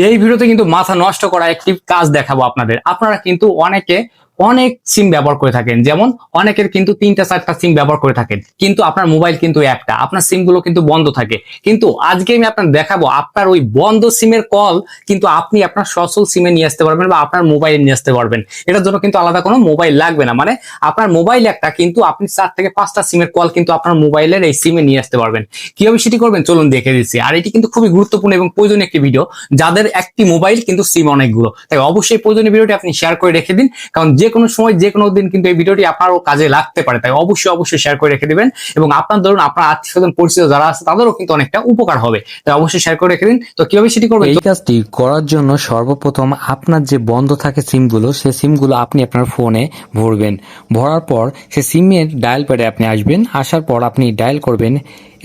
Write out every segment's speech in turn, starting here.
এই ভিডিওতে কিন্তু মাথা নষ্ট করা একটি কাজ দেখাবো আপনাদের। আপনারা কিন্তু অনেকে অনেক সিম ব্যবহার করে থাকেন, যেমন অনেকের কিন্তু 3টা 4টা সিম ব্যবহার করে থাকেন, কিন্তু আপনার মোবাইল কিন্তু একটা, আপনার সিম গুলো কিন্তু বন্ধ থাকে। কিন্তু আজকে আমি আপনার দেখাবো আপনার ওই বন্ধ সিমের কল কিন্তু আপনি আপনার সচল সিমে নিয়ে আসতে পারবেন বা আপনার মোবাইলে নিয়ে আসতে পারবেন। এটার জন্য কিন্তু আলাদা কোনো মোবাইল লাগবে না, মানে আপনার মোবাইল একটা, কিন্তু আপনি 4 থেকে 5টা সিমের কল কিন্তু আপনার মোবাইলের এই সিমে নিয়ে আসতে পারবেন। কিভাবে সেটি করবেন চলুন দেখে দিচ্ছি। আর এটি কিন্তু খুবই গুরুত্বপূর্ণ এবং প্রয়োজনীয় একটি ভিডিও, যাদের একটি মোবাইল কিন্তু সিম অনেকগুলো, তাই অবশ্যই প্রয়োজনীয় ভিডিওটি আপনি শেয়ার করে রেখে দিন, কারণ যে কোনো সময় যে কোনো দিন কিন্তু এই ভিডিওটি আপনারও কাজে লাগতে পারে। তাই অবশ্যই শেয়ার করে রেখে দিবেন, এবং আপনার ধরুন আপনার আত্মীয় স্বজন পরিচিত যারা আছে তাদেরও কিন্তু অনেকটা উপকার হবে। তাই অবশ্যই শেয়ার করে রেখে দিন। তো কিভাবে সেটি করবেন? এই কাজটি করার জন্য সর্বপ্রথম আপনার যে বন্ধ থাকে সিমগুলো, সেই সিমগুলো আপনি আপনার ফোনে ভরবেন। ভরার পর সে সিমের ডায়াল প্যাডে আপনি আসবেন। আসার পর আপনি ডায়াল করবেন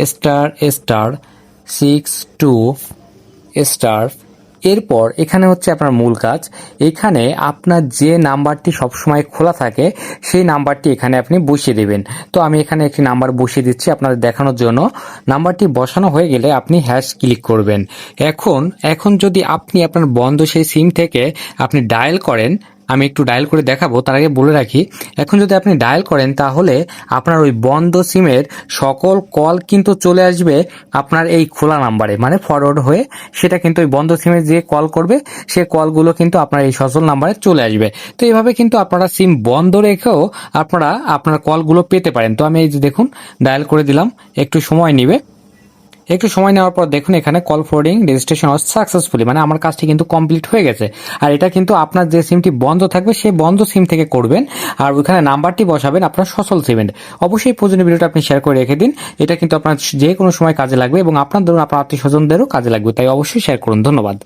***62***। এরপর এখানে হচ্ছে আপনার মূল কাজ। এখানে আপনার যে নাম্বারটি সবসময় খোলা থাকে সেই নাম্বারটি এখানে আপনি বসিয়ে দেবেন। তো আমি এখানে একটি নাম্বার বসিয়ে দিচ্ছি আপনাদের দেখানোর জন্য। নাম্বারটি বসানো হয়ে গেলে আপনি হ্যাশ ক্লিক করবেন। এখন যদি আপনি আপনার বন্ধ সেই সিম থেকে আপনি ডায়াল করেন, আমি একটু ডায়াল করে দেখাবো, তার আগে বলে রাখি, এখন যদি আপনি ডায়াল করেন তাহলে আপনার ওই বন্ধ সিমের সকল কল কিন্তু চলে আসবে আপনার এই খোলা নাম্বারে, মানে ফরওয়ার্ড হয়ে সেটা কিন্তু ওই বন্ধ সিমে যে কল করবে সে কলগুলো কিন্তু আপনার এই সচল নাম্বারে চলে আসবে। তো এইভাবে কিন্তু আপনারা সিম বন্ধ রেখেও আপনারা আপনার কলগুলো পেতে পারেন। তো আমি এই যে দেখুন ডায়াল করে দিলাম, একটু সময় নেবে। একটু সময় নেওয়ার পর দেখুন এখানে কল ফরওয়ার্ডিং রেজিস্ট্রেশন ওয়াজ সাকসেসফুলি, মানে আমার কাজটি কিন্তু কমপ্লিট হয়ে গেছে। আর এটা কিন্তু আপনার যে সিমটি বন্ধ থাকবে সেই বন্ধ সিম থেকে করবেন, আর ওখানে নাম্বারটি বসাবেন আপনার সচল সিমের। অবশ্যই প্রয়োজনীয় ভিডিওটা আপনি শেয়ার করে রেখে দিন, এটা কিন্তু আপনার যে কোনো সময় কাজে লাগবে এবং আপনার ধরুন আপনার আত্মীয় স্বজনদেরও কাজে লাগবে, তাই অবশ্যই শেয়ার করুন। ধন্যবাদ।